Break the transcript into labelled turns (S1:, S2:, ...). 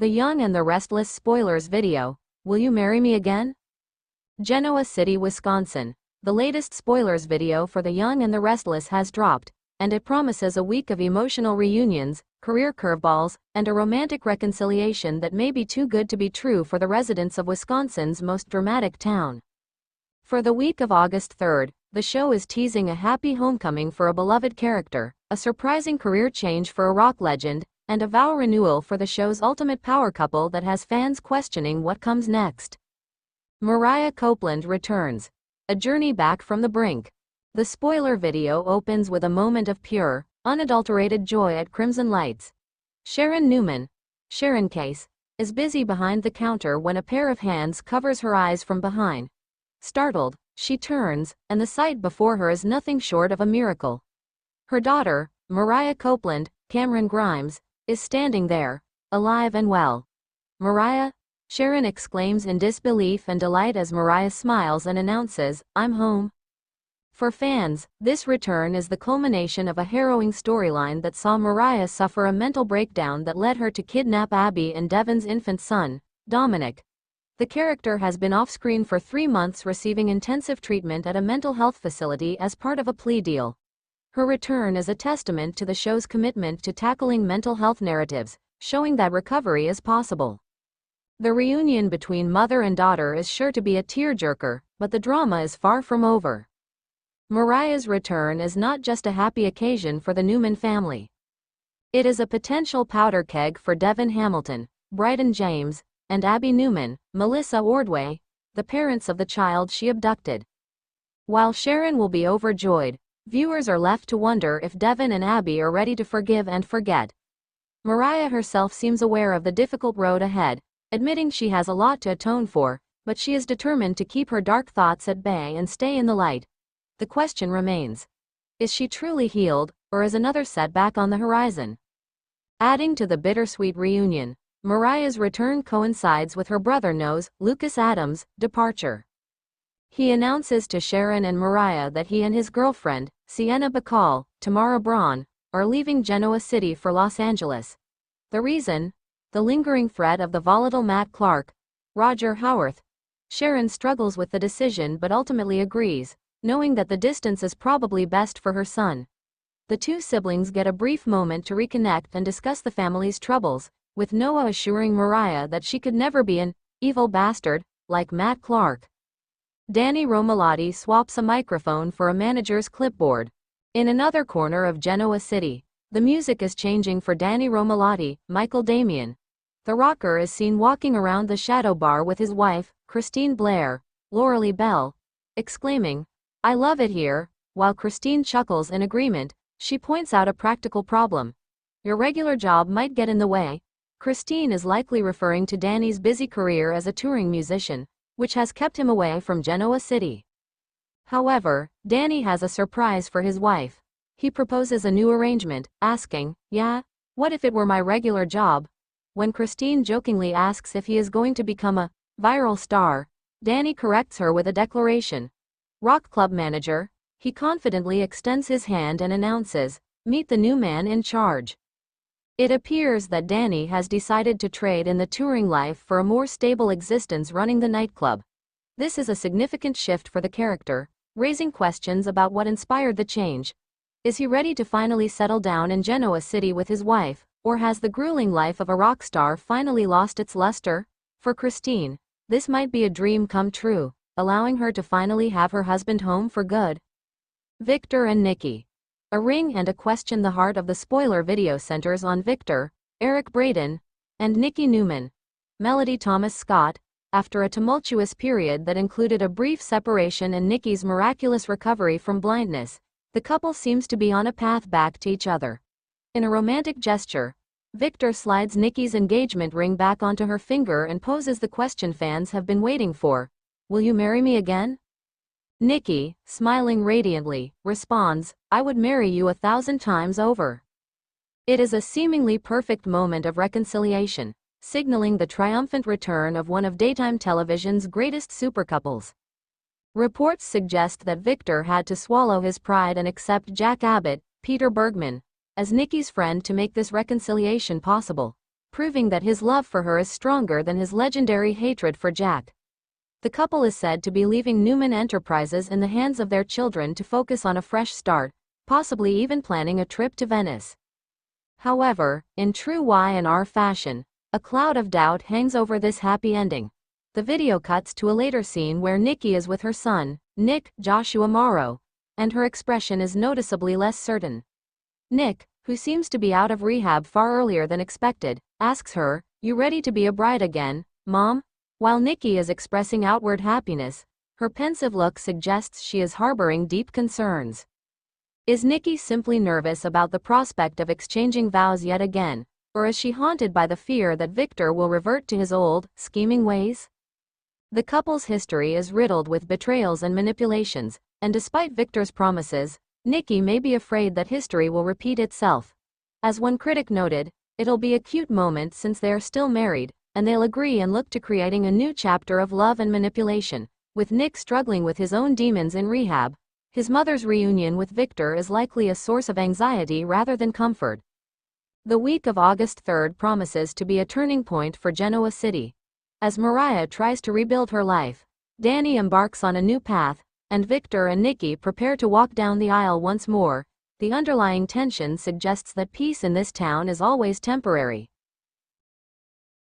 S1: The Young and the Restless spoilers video. Will you marry me again? Genoa City, Wisconsin. The latest spoilers video for The Young and the Restless has dropped, and it promises a week of emotional reunions, career curveballs, and a romantic reconciliation that may be too good to be true for the residents of Wisconsin's most dramatic town. For the week of August 3rd, the show is teasing a happy homecoming for a beloved character, a surprising career change for a rock legend, and a vow renewal for the show's ultimate power couple that has fans questioning what comes next. Mariah Copeland returns. A journey back from the brink. The spoiler video opens with a moment of pure, unadulterated joy at Crimson Lights. Sharon Newman, Sharon Case, is busy behind the counter when a pair of hands covers her eyes from behind. Startled, she turns, and the sight before her is nothing short of a miracle. Her daughter, Mariah Copeland, Cameron Grimes, is standing there, alive and well. "Mariah?" Sharon exclaims in disbelief and delight as Mariah smiles and announces, "I'm home." For fans, this return is the culmination of a harrowing storyline that saw Mariah suffer a mental breakdown that led her to kidnap Abby and Devon's infant son, Dominic. The character has been off-screen for 3 months, receiving intensive treatment at a mental health facility as part of a plea deal. Her return is a testament to the show's commitment to tackling mental health narratives, showing that recovery is possible. The reunion between mother and daughter is sure to be a tearjerker, but the drama is far from over. Mariah's return is not just a happy occasion for the Newman family. It is a potential powder keg for Devon Hamilton, Bryton James, and Abby Newman, Melissa Ordway, the parents of the child she abducted. While Sharon will be overjoyed, viewers are left to wonder if Devon and Abby are ready to forgive and forget. Mariah herself seems aware of the difficult road ahead, admitting she has a lot to atone for, but she is determined to keep her dark thoughts at bay and stay in the light. The question remains: is she truly healed, or is another setback on the horizon? Adding to the bittersweet reunion, Mariah's return coincides with her brother-in-law's, Lucas Adams, departure. He announces to Sharon and Mariah that he and his girlfriend, Sienna Bacall, Tamara Braun, are leaving Genoa City for Los Angeles. The reason? The lingering threat of the volatile Matt Clark, Roger Howarth. Sharon struggles with the decision but ultimately agrees, knowing that the distance is probably best for her son. The two siblings get a brief moment to reconnect and discuss the family's troubles, with Noah assuring Mariah that she could never be an evil bastard like Matt Clark. Danny Romalotti swaps a microphone for a manager's clipboard. In another corner of Genoa City, the music is changing for Danny Romalotti, Michael Damian. The rocker is seen walking around the Shadow Bar with his wife, Christine Blair, Lauralee Bell, exclaiming, "I love it here." While Christine chuckles in agreement, she points out a practical problem. "Your regular job might get in the way." Christine is likely referring to Danny's busy career as a touring musician, which has kept him away from Genoa City. However, Danny has a surprise for his wife. He proposes a new arrangement, asking, "Yeah, what if it were my regular job?" When Christine jokingly asks if he is going to become a viral star, Danny corrects her with a declaration. Rock club manager. He confidently extends his hand and announces, "Meet the new man in charge." It appears that Danny has decided to trade in the touring life for a more stable existence running the nightclub. This is a significant shift for the character, raising questions about what inspired the change. Is he ready to finally settle down in Genoa City with his wife, or has the grueling life of a rock star finally lost its luster? For Christine, this might be a dream come true, allowing her to finally have her husband home for good. Victor and Nikki. A ring and a question. The heart of the spoiler video centers on Victor, Eric Braeden, and Nikki Newman, Melody Thomas Scott. After a tumultuous period that included a brief separation and Nikki's miraculous recovery from blindness, the couple seems to be on a path back to each other. In a romantic gesture, Victor slides Nikki's engagement ring back onto her finger and poses the question fans have been waiting for: "Will you marry me again?" Nikki, smiling radiantly, responds, "I would marry you 1,000 times over." It is a seemingly perfect moment of reconciliation, signaling the triumphant return of one of daytime television's greatest supercouples. Reports suggest that Victor had to swallow his pride and accept Jack Abbott, Peter Bergman, as Nikki's friend to make this reconciliation possible. proving that his love for her is stronger than his legendary hatred for Jack. The couple is said to be leaving Newman Enterprises in the hands of their children to focus on a fresh start, possibly even planning a trip to Venice. However, in true Y&R fashion, a cloud of doubt hangs over this happy ending. The video cuts to a later scene where Nikki is with her son, Nick Joshua Morrow, and her expression is noticeably less certain. Nick, who seems to be out of rehab far earlier than expected, asks her, "You ready to be a bride again, Mom?" While Nikki is expressing outward happiness, her pensive look suggests she is harboring deep concerns. Is Nikki simply nervous about the prospect of exchanging vows yet again, or is she haunted by the fear that Victor will revert to his old, scheming ways? The couple's history is riddled with betrayals and manipulations, and despite Victor's promises, Nikki may be afraid that history will repeat itself. As one critic noted, "It'll be a cute moment since they are still married, and they'll agree and look to creating a new chapter of love and manipulation." With Nick struggling with his own demons in rehab, his mother's reunion with Victor is likely a source of anxiety rather than comfort. The week of August 3rd promises to be a turning point for Genoa City. As Mariah tries to rebuild her life, Danny embarks on a new path, and Victor and Nikki prepare to walk down the aisle once more. The underlying tension suggests that peace in this town is always temporary.